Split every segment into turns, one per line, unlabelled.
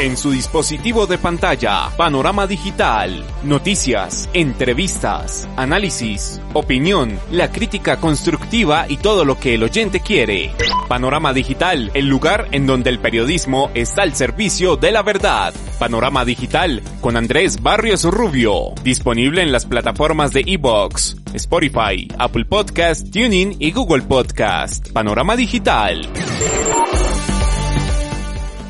En su dispositivo de pantalla, Panorama Digital. Noticias, entrevistas, análisis, opinión, la crítica constructiva y todo lo que el oyente quiere. Panorama Digital, el lugar en donde el periodismo está al servicio de la verdad. Panorama Digital con Andrés Barrios Rubio. Disponible en las plataformas de iVoox, Spotify, Apple Podcast, TuneIn y Google Podcast. Panorama Digital.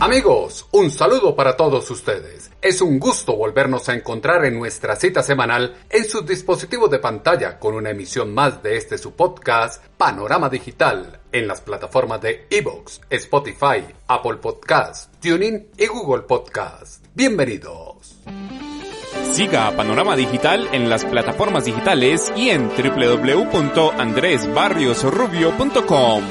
Amigos, un saludo para todos ustedes. Es un gusto volvernos a encontrar en nuestra cita semanal en sus dispositivos de pantalla con una emisión más de este su podcast, Panorama Digital, en las plataformas de iVoox, Spotify, Apple Podcast, TuneIn y Google Podcast. Bienvenidos.
Siga a Panorama Digital en las plataformas digitales y en www.andresbarriosrubio.com.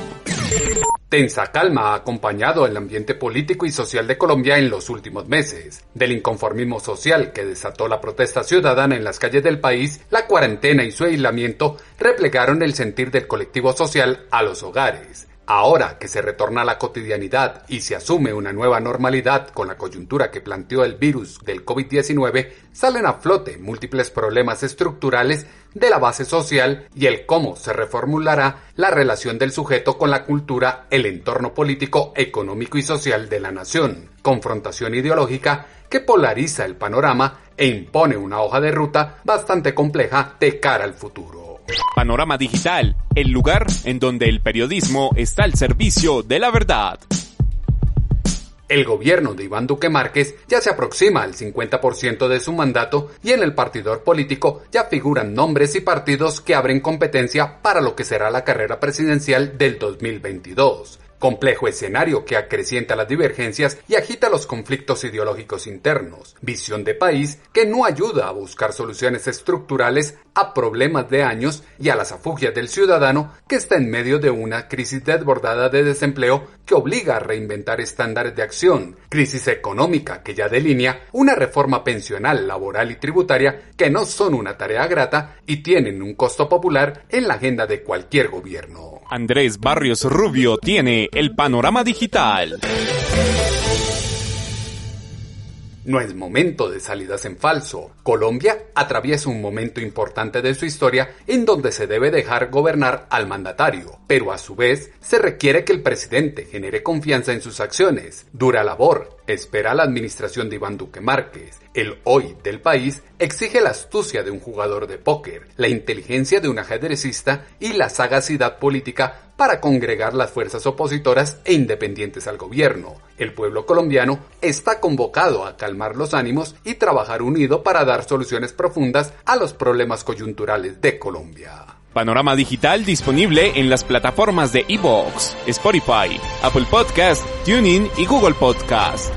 Tensa calma ha acompañado el ambiente político y social de Colombia en los últimos meses. Del inconformismo social que desató la protesta ciudadana en las calles del país, la cuarentena y su aislamiento replegaron el sentir del colectivo social a los hogares. Ahora que se retorna a la cotidianidad y se asume una nueva normalidad con la coyuntura que planteó el virus del COVID-19, salen a flote múltiples problemas estructurales de la base social y el cómo se reformulará la relación del sujeto con la cultura, el entorno político, económico y social de la nación. Confrontación ideológica que polariza el panorama e impone una hoja de ruta bastante compleja de cara al futuro.
Panorama Digital, el lugar en donde el periodismo está al servicio de la verdad.
El gobierno de Iván Duque Márquez ya se aproxima al 50% de su mandato y en el partidor político ya figuran nombres y partidos que abren competencia para lo que será la carrera presidencial del 2022. Complejo escenario que acrecienta las divergencias y agita los conflictos ideológicos internos. Visión de país que no ayuda a buscar soluciones estructurales a problemas de años y a las afugias del ciudadano que está en medio de una crisis desbordada de desempleo que obliga a reinventar estándares de acción. Crisis económica que ya delinea una reforma pensional, laboral y tributaria que no son una tarea grata y tienen un costo popular en la agenda de cualquier gobierno.
Andrés Barrios Rubio tiene el Panorama Digital.
No es momento de salidas en falso. Colombia atraviesa un momento importante de su historia en donde se debe dejar gobernar al mandatario, pero a su vez se requiere que el presidente genere confianza en sus acciones. Dura labor espera la administración de Iván Duque Márquez. El hoy del país exige la astucia de un jugador de póker, la inteligencia de un ajedrecista y la sagacidad política para congregar las fuerzas opositoras e independientes al gobierno. El pueblo colombiano está convocado a calmar los ánimos y trabajar unido para dar soluciones profundas a los problemas coyunturales de Colombia.
Panorama Digital disponible en las plataformas de iVoox, Spotify, Apple Podcast, TuneIn y Google Podcast.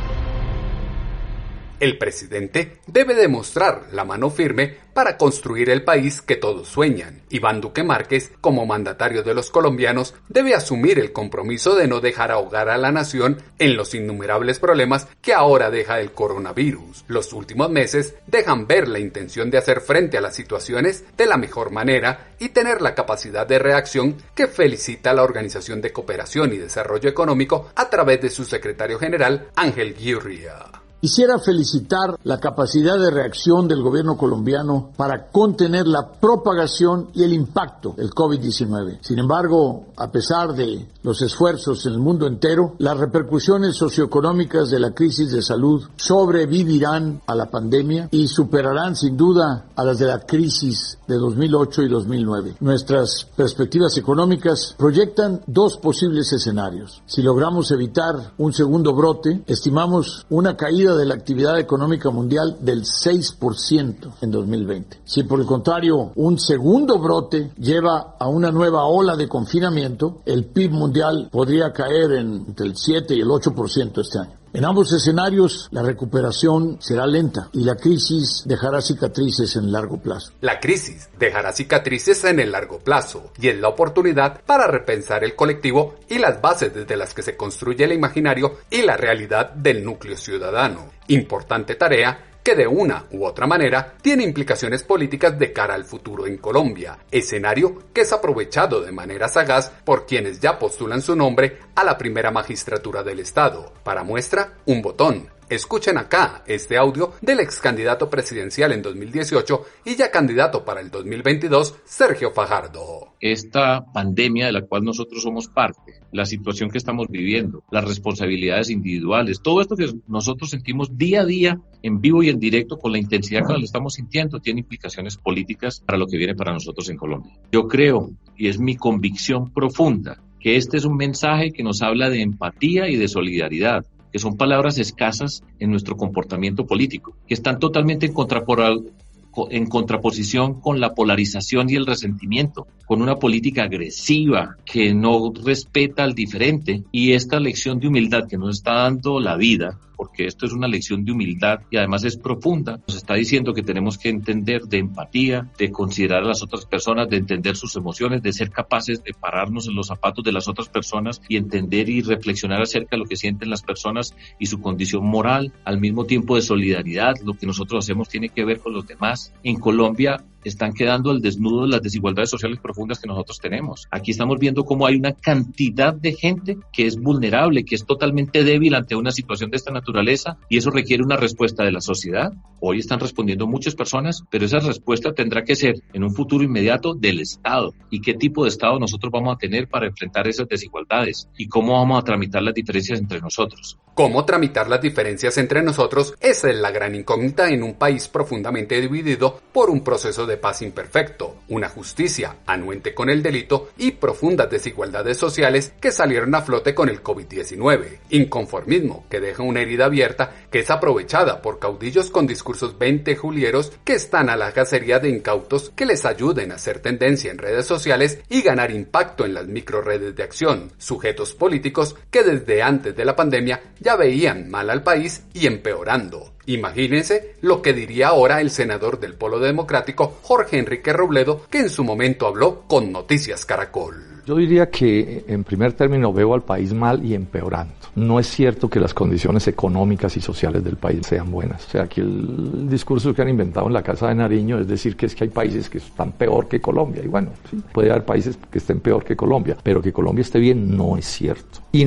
El presidente debe demostrar la mano firme para construir el país que todos sueñan. Iván Duque Márquez, como mandatario de los colombianos, debe asumir el compromiso de no dejar ahogar a la nación en los innumerables problemas que ahora deja el coronavirus. Los últimos meses dejan ver la intención de hacer frente a las situaciones de la mejor manera y tener la capacidad de reacción que felicita a la Organización de Cooperación y Desarrollo Económico a través de su secretario general, Ángel Gurría.
Quisiera felicitar la capacidad de reacción del gobierno colombiano para contener la propagación y el impacto del COVID-19. Sin embargo, a pesar de los esfuerzos en el mundo entero, las repercusiones socioeconómicas de la crisis de salud sobrevivirán a la pandemia y superarán sin duda a las de la crisis de 2008 y 2009. Nuestras perspectivas económicas proyectan dos posibles escenarios. Si logramos evitar un segundo brote, estimamos una caída de la actividad económica mundial del 6% en 2020. Si por el contrario un segundo brote lleva a una nueva ola de confinamiento, el PIB mundial podría caer entre el 7 y el 8% este año. En ambos escenarios, la recuperación será lenta y la crisis dejará cicatrices en el largo plazo.
La crisis dejará cicatrices en el largo plazo y es la oportunidad para repensar el colectivo y las bases desde las que se construye el imaginario y la realidad del núcleo ciudadano. Importante tarea que de una u otra manera tiene implicaciones políticas de cara al futuro en Colombia, escenario que es aprovechado de manera sagaz por quienes ya postulan su nombre a la primera magistratura del Estado. Para muestra, un botón, Escuchen acá este audio del ex candidato presidencial en 2018 y ya candidato para el 2022, Sergio Fajardo.
Esta pandemia de la cual nosotros somos parte, la situación que estamos viviendo, las responsabilidades individuales, todo esto que nosotros sentimos día a día en vivo y en directo con la intensidad con la que lo estamos sintiendo, tiene implicaciones políticas para lo que viene para nosotros en Colombia. Yo creo, y es mi convicción profunda, que este es un mensaje que nos habla de empatía y de solidaridad, que son palabras escasas en nuestro comportamiento político, que están totalmente en contraposición con la polarización y el resentimiento, con una política agresiva que no respeta al diferente, y esta lección de humildad que nos está dando la vida, porque esto es una lección de humildad y además es profunda, nos está diciendo que tenemos que entender de empatía, de considerar a las otras personas, de entender sus emociones, de ser capaces de pararnos en los zapatos de las otras personas y entender y reflexionar acerca de lo que sienten las personas y su condición moral, al mismo tiempo de solidaridad. Lo que nosotros hacemos tiene que ver con los demás. En Colombia están quedando al desnudo las desigualdades sociales profundas que nosotros tenemos. Aquí estamos viendo cómo hay una cantidad de gente que es vulnerable, que es totalmente débil ante una situación de esta naturaleza, y eso requiere una respuesta de la sociedad. Hoy están respondiendo muchas personas, pero esa respuesta tendrá que ser en un futuro inmediato del Estado. ¿Y qué tipo de Estado nosotros vamos a tener para enfrentar esas desigualdades? ¿Y cómo vamos a tramitar las diferencias entre nosotros?
¿Cómo tramitar las diferencias entre nosotros? Esa es la gran incógnita en un país profundamente dividido por un proceso de paz imperfecto, una justicia anuente con el delito y profundas desigualdades sociales que salieron a flote con el COVID-19. Inconformismo que deja una herida abierta que es aprovechada por caudillos con discursos ventejulieros que están a la cacería de incautos que les ayuden a hacer tendencia en redes sociales y ganar impacto en las microredes de acción, sujetos políticos que desde antes de la pandemia ya veían mal al país y empeorando. Imagínense lo que diría ahora el senador del Polo Democrático, Jorge Enrique Robledo, que en su momento habló con Noticias Caracol.
Yo diría que en primer término veo al país mal y empeorando. No es cierto que las condiciones económicas y sociales del país sean buenas. O sea, aquí el discurso que han inventado en la Casa de Nariño es decir que hay países que están peor que Colombia. Y bueno, sí, puede haber países que estén peor que Colombia, pero que Colombia esté bien no es cierto. Y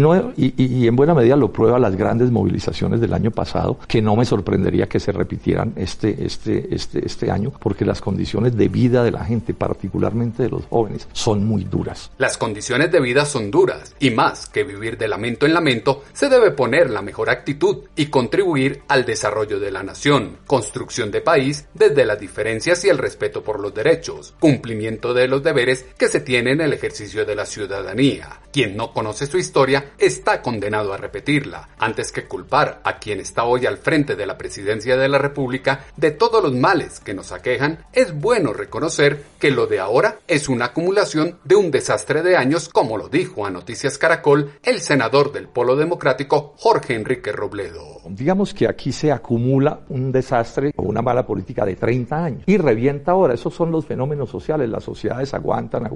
en buena medida lo prueba las grandes movilizaciones del año pasado, que no me sorprendería que se repitieran este año, porque las condiciones de vida de la gente, particularmente de los jóvenes, son muy duras.
Las condiciones de vida son duras, y más que vivir de lamento en lamento, se debe poner la mejor actitud y contribuir al desarrollo de la nación, construcción de país desde las diferencias y el respeto por los derechos, cumplimiento de los deberes que se tienen en el ejercicio de la ciudadanía. Quien no conoce su historia está condenado a repetirla, antes que culpar a quien está hoy al frente de la presidencia de la República de todos los males que nos aquejan. Es bueno reconocer que lo de ahora es una acumulación de un desastre de años, como lo dijo a Noticias Caracol el senador del Polo Democrático, Jorge Enrique Robledo.
Digamos que aquí se acumula un desastre o una mala política de 30 años y revienta ahora. Esos son los fenómenos sociales. Las sociedades aguantan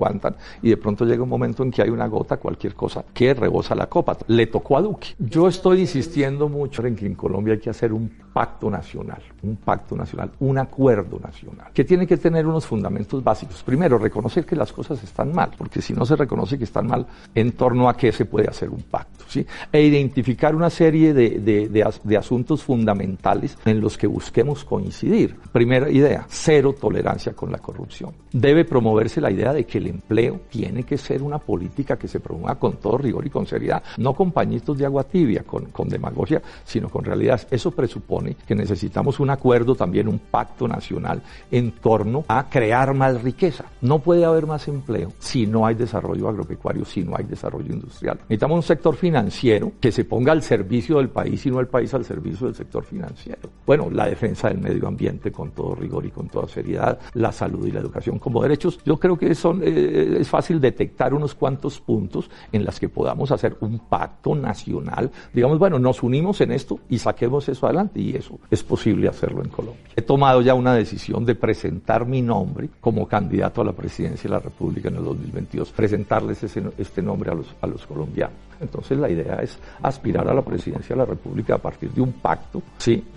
y de pronto llega un momento en que hay una gota, cualquier cosa, que rebosa la copa. Le tocó a Duque. Yo estoy insistiendo mucho en que en Colombia hay que hacer un pacto nacional, un acuerdo nacional, que tiene que tener unos fundamentos básicos. Primero, reconocer que las cosas están mal, porque si no se reconoce que están mal, ¿en torno a qué se puede hacer un pacto? ¿Sí? E identificar una serie de asuntos fundamentales en los que busquemos coincidir. Primera idea, cero tolerancia con la corrupción. Debe promoverse la idea de que el empleo tiene que ser una política que se promueva con todo rigor y con seriedad, no con pañitos de agua tibia, con demagogia, sino con realidad. Eso presupone que necesitamos un acuerdo, también un pacto nacional en torno a crear más riqueza. No puede haber más empleo si no hay desarrollo agropecuario, si no hay desarrollo industrial. Necesitamos un sector financiero que se ponga al servicio del país y no el país al servicio del sector financiero. Bueno, la defensa del medio ambiente con todo rigor y con toda seriedad, la salud y la educación como derechos. Yo creo que es fácil detectar unos cuantos puntos en las que podamos hacer un pacto nacional. Digamos, bueno, nos unimos en esto y saquemos eso adelante, y eso es posible hacerlo en Colombia. He tomado ya una decisión de presentar mi nombre como candidato a la presidencia de la República en el 2022, presentarles este nombre a los colombianos. Entonces la idea es aspirar a la presidencia de la República a partir de un pacto,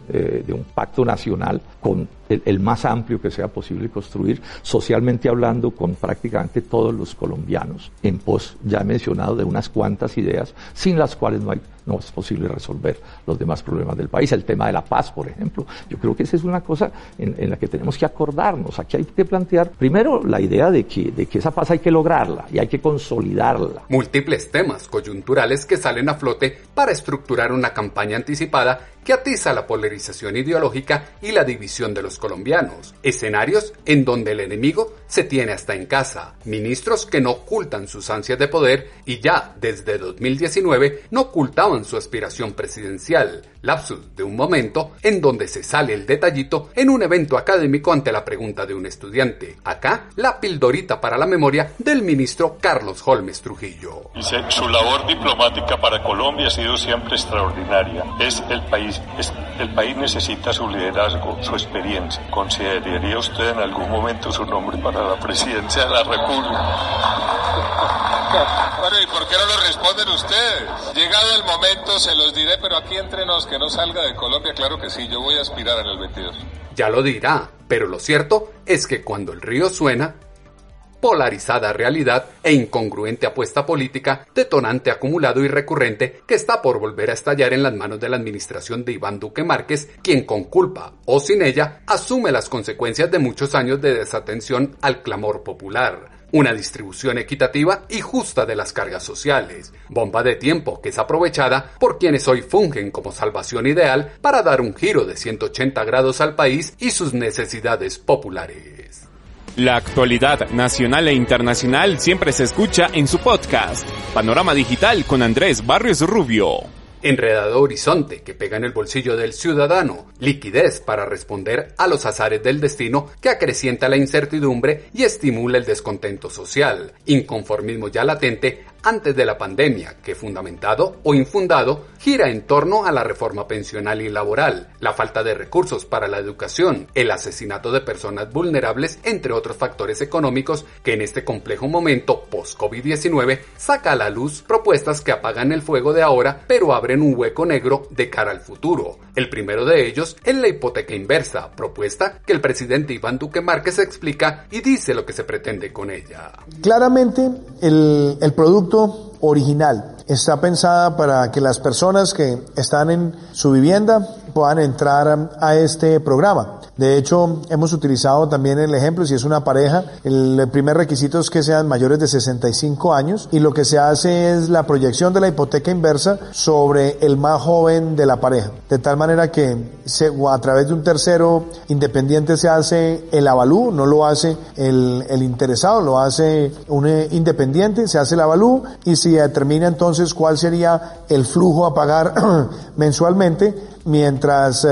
de un pacto nacional con el más amplio que sea posible construir, socialmente hablando, con prácticamente todos los colombianos, en pos, ya he mencionado, de unas cuantas ideas, sin las cuales no es posible resolver los demás problemas del país. El tema de la paz, por ejemplo. Yo creo que esa es una cosa en la que tenemos que acordarnos. Aquí hay que plantear, primero, la idea de que esa paz hay que lograrla y hay que consolidarla.
Múltiples temas coyunturales que salen a flote para estructurar una campaña anticipada que atiza la polarización ideológica y la división de los colombianos. Escenarios en donde el enemigo se tiene hasta en casa. Ministros que no ocultan sus ansias de poder y ya desde 2019 no ocultaban su aspiración presidencial. Lapsus de un momento en donde se sale el detallito en un evento académico ante la pregunta de un estudiante. Acá, la pildorita para la memoria del ministro Carlos Holmes Trujillo.
Dice, su labor diplomática para Colombia ha sido siempre extraordinaria. El país necesita su liderazgo, su experiencia. ¿Consideraría usted en algún momento su nombre para la presidencia de la República?
Bueno, ¿y por qué no lo responden ustedes? Llegado el momento, se los diré, pero aquí entre nos, que no salga de Colombia, claro que sí, yo voy a aspirar en el 22.
Ya lo dirá, pero lo cierto es que cuando el río suena, polarizada realidad e incongruente apuesta política, detonante acumulado y recurrente que está por volver a estallar en las manos de la administración de Iván Duque Márquez, quien con culpa o sin ella asume las consecuencias de muchos años de desatención al clamor popular. Una distribución equitativa y justa de las cargas sociales, bomba de tiempo que es aprovechada por quienes hoy fungen como salvación ideal para dar un giro de 180 grados al país y sus necesidades populares.
La actualidad nacional e internacional siempre se escucha en su podcast, Panorama Digital con Andrés Barrios Rubio.
Enredado horizonte que pega en el bolsillo del ciudadano, liquidez para responder a los azares del destino que acrecienta la incertidumbre y estimula el descontento social, inconformismo ya latente antes de la pandemia que, fundamentado o infundado, gira en torno a la reforma pensional y laboral, la falta de recursos para la educación, el asesinato de personas vulnerables, entre otros factores económicos que en este complejo momento post-COVID-19 saca a la luz propuestas que apagan el fuego de ahora pero abren un hueco negro de cara al futuro. El primero de ellos es la hipoteca inversa, propuesta que el presidente Iván Duque Márquez explica y dice lo que se pretende con ella.
Claramente el producto original está pensada para que las personas que están en su vivienda puedan entrar a este programa. De hecho, hemos utilizado también el ejemplo, si es una pareja, el primer requisito es que sean mayores de 65 años y lo que se hace es la proyección de la hipoteca inversa sobre el más joven de la pareja. De tal manera que a través de un tercero independiente se hace el avalúo, no lo hace el interesado, lo hace un independiente, se hace el avalúo y se determina entonces cuál sería el flujo a pagar mensualmente mientras,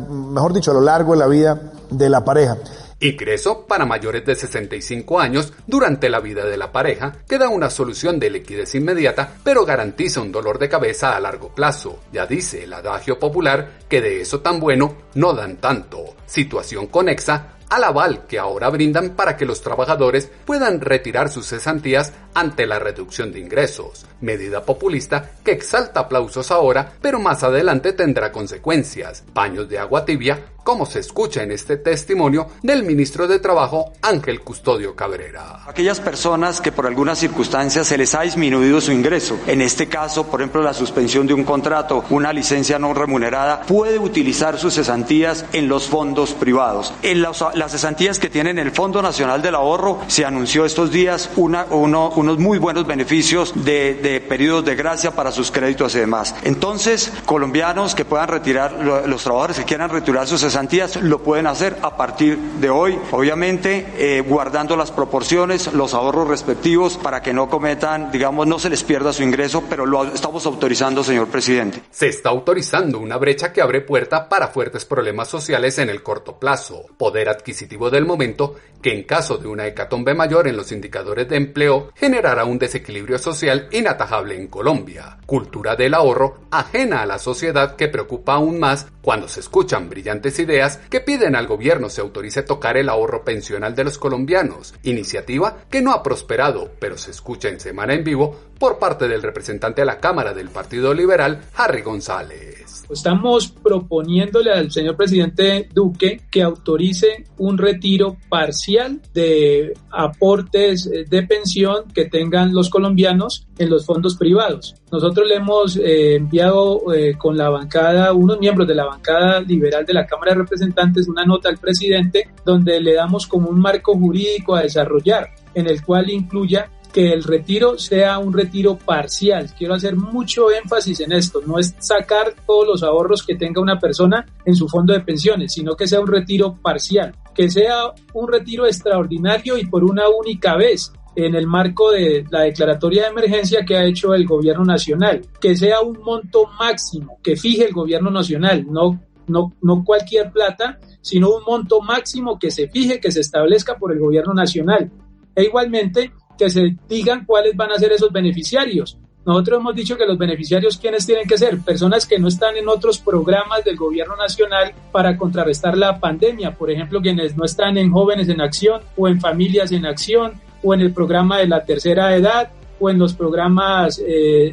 mejor dicho, a lo largo de la vida de la pareja.
Ingreso para mayores de 65 años durante la vida de la pareja, que da una solución de liquidez inmediata, pero garantiza un dolor de cabeza a largo plazo. Ya dice el adagio popular que de eso tan bueno no dan tanto. Situación conexa al aval que ahora brindan para que los trabajadores puedan retirar sus cesantías ante la reducción de ingresos. Medida populista que exalta aplausos ahora, pero más adelante tendrá consecuencias. Paños de agua tibia, como se escucha en este testimonio del ministro de Trabajo, Ángel Custodio Cabrera.
Aquellas personas que por algunas circunstancias se les ha disminuido su ingreso, en este caso, por ejemplo, la suspensión de un contrato, una licencia no remunerada, puede utilizar sus cesantías en los fondos privados. En las cesantías que tienen el Fondo Nacional del Ahorro, se anunció estos días unos muy buenos beneficios de periodos de gracia para sus créditos y demás. Entonces, colombianos que puedan retirar, los trabajadores que quieran retirar sus cesantías, lo pueden hacer a partir de hoy, obviamente guardando las proporciones, los ahorros respectivos para que no cometan, digamos, no se les pierda su ingreso, pero lo estamos autorizando, señor presidente.
Se está autorizando una brecha que abre puerta para fuertes problemas sociales en el corto plazo, poder adquisitivo del momento que en caso de una hecatombe mayor en los indicadores de empleo generará un desequilibrio social inatajable en Colombia, cultura del ahorro ajena a la sociedad que preocupa aún más cuando se escuchan brillantes ideas que piden al gobierno se autorice tocar el ahorro pensional de los colombianos, iniciativa que no ha prosperado, pero se escucha en Semana en Vivo por parte del representante a la Cámara del Partido Liberal, Harry González.
Estamos proponiéndole al señor presidente Duque que autorice un retiro parcial de aportes de pensión que tengan los colombianos en los fondos privados. Nosotros le hemos enviado con la bancada, unos miembros de la bancada liberal de la Cámara de Representantes, una nota al presidente donde le damos como un marco jurídico a desarrollar, en el cual incluya que el retiro sea un retiro parcial. Quiero hacer mucho énfasis en esto, no es sacar todos los ahorros que tenga una persona en su fondo de pensiones, sino que sea un retiro parcial, que sea un retiro extraordinario y por una única vez, en el marco de la declaratoria de emergencia que ha hecho el gobierno nacional, que sea un monto máximo que fije el gobierno nacional, no cualquier plata, sino un monto máximo que se fije, que se establezca por el gobierno nacional. E igualmente, que se digan cuáles van a ser esos beneficiarios. Nosotros hemos dicho que los beneficiarios, ¿quiénes tienen que ser? Personas que no están en otros programas del gobierno nacional para contrarrestar la pandemia. Por ejemplo, quienes no están en Jóvenes en Acción o en Familias en Acción o en el programa de la tercera edad o en los programas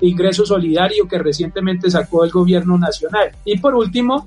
Ingreso Solidario que recientemente sacó el gobierno nacional. Y por último,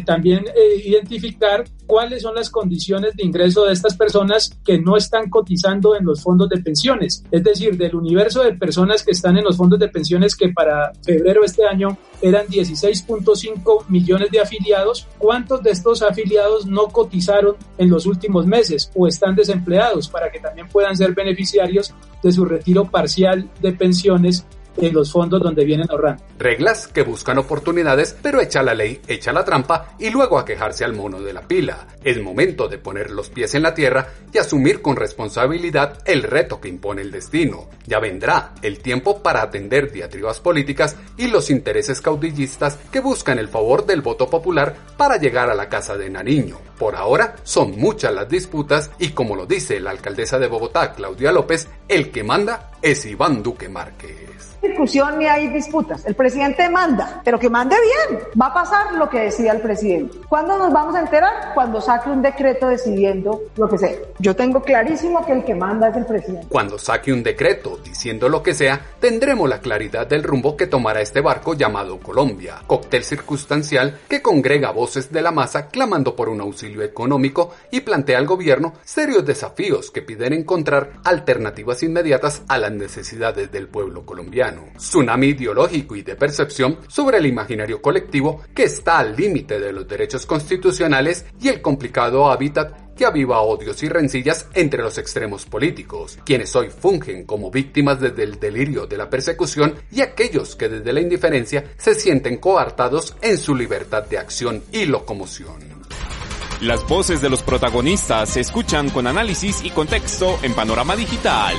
también identificar cuáles son las condiciones de ingreso de estas personas que no están cotizando en los fondos de pensiones. Es decir, del universo de personas que están en los fondos de pensiones, que para febrero de este año eran 16.5 millones de afiliados, ¿cuántos de estos afiliados no cotizaron en los últimos meses o están desempleados para que también puedan ser beneficiarios de su retiro parcial de pensiones en los fondos donde vienen ahorrando?
Reglas que buscan oportunidades, pero echa la ley, echa la trampa y luego a quejarse al mono de la pila. Es momento de poner los pies en la tierra y asumir con responsabilidad el reto que impone el destino. Ya vendrá el tiempo para atender diatribas políticas y los intereses caudillistas que buscan el favor del voto popular para llegar a la casa de Nariño. Por ahora son muchas las disputas y, como lo dice la alcaldesa de Bogotá, Claudia López, el que manda es Iván Duque Márquez.
Discusión ni hay disputas. El presidente manda, pero que mande bien. Va a pasar lo que decida el presidente. ¿Cuándo nos vamos a enterar? Cuando saque un decreto decidiendo lo que sea. Yo tengo clarísimo que el que manda es el presidente.
Cuando saque un decreto diciendo lo que sea, tendremos la claridad del rumbo que tomará este barco llamado Colombia, cóctel circunstancial que congrega voces de la masa clamando por un auxilio económico y plantea al gobierno serios desafíos que piden encontrar alternativas inmediatas a las necesidades del pueblo colombiano. Tsunami ideológico y de percepción sobre el imaginario colectivo que está al límite de los derechos constitucionales y el complicado hábitat que aviva odios y rencillas entre los extremos políticos, quienes hoy fungen como víctimas desde el delirio de la persecución y aquellos que desde la indiferencia se sienten coartados en su libertad de acción y locomoción.
Las voces de los protagonistas se escuchan con análisis y contexto en Panorama Digital.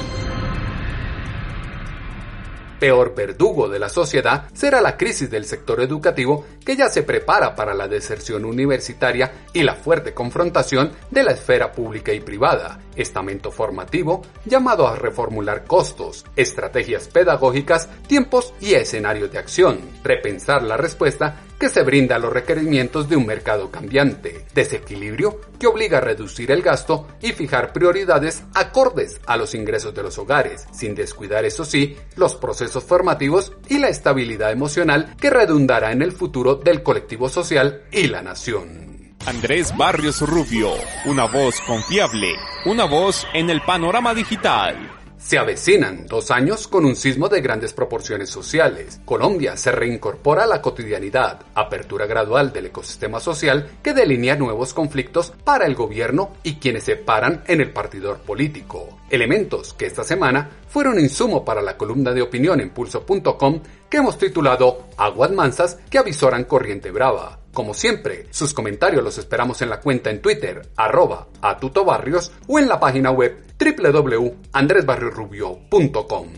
Peor verdugo de la sociedad será la crisis del sector educativo, que ya se prepara para la deserción universitaria y la fuerte confrontación de la esfera pública y privada, estamento formativo llamado a reformular costos, estrategias pedagógicas, tiempos y escenarios de acción, repensar la respuesta que se brinda a los requerimientos de un mercado cambiante, desequilibrio que obliga a reducir el gasto y fijar prioridades acordes a los ingresos de los hogares, sin descuidar, eso sí, los procesos formativos y la estabilidad emocional que redundará en el futuro del colectivo social y la nación.
Andrés Barrios Rubio, una voz confiable, una voz en el panorama digital.
Se avecinan 2 años con un sismo de grandes proporciones sociales. Colombia se reincorpora a la cotidianidad, apertura gradual del ecosistema social que delinea nuevos conflictos para el gobierno y quienes se paran en el partidor político. Elementos que esta semana fueron insumo para la columna de opinión en Pulso.com que hemos titulado Aguas Mansas que avisoran corriente brava. Como siempre, sus comentarios los esperamos en la cuenta en Twitter, @atutobarrios, o en la página web www.andresbarriosrubio.com.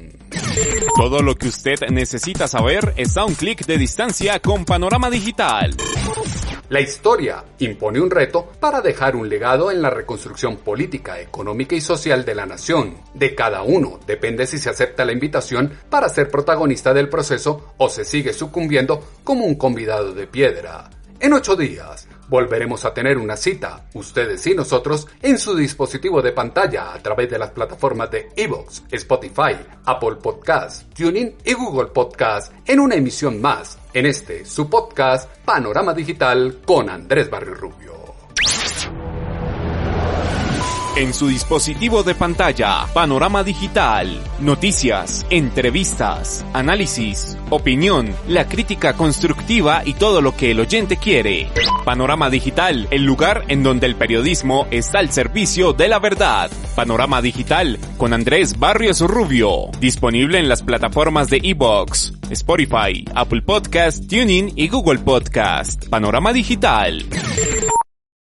Todo lo que usted necesita saber está a un clic de distancia con Panorama Digital.
La historia impone un reto para dejar un legado en la reconstrucción política, económica y social de la nación. De cada uno depende si se acepta la invitación para ser protagonista del proceso o se sigue sucumbiendo como un convidado de piedra. En 8 días volveremos a tener una cita, ustedes y nosotros, en su dispositivo de pantalla a través de las plataformas de iVoox, Spotify, Apple Podcasts, TuneIn y Google Podcasts en una emisión más, en su podcast Panorama Digital con Andrés Barrio Rubio.
En su dispositivo de pantalla, Panorama Digital, noticias, entrevistas, análisis, opinión, la crítica constructiva y todo lo que el oyente quiere. Panorama Digital, el lugar en donde el periodismo está al servicio de la verdad. Panorama Digital con Andrés Barrios Rubio, disponible en las plataformas de iVoox, Spotify, Apple Podcast, TuneIn y Google Podcast. Panorama Digital.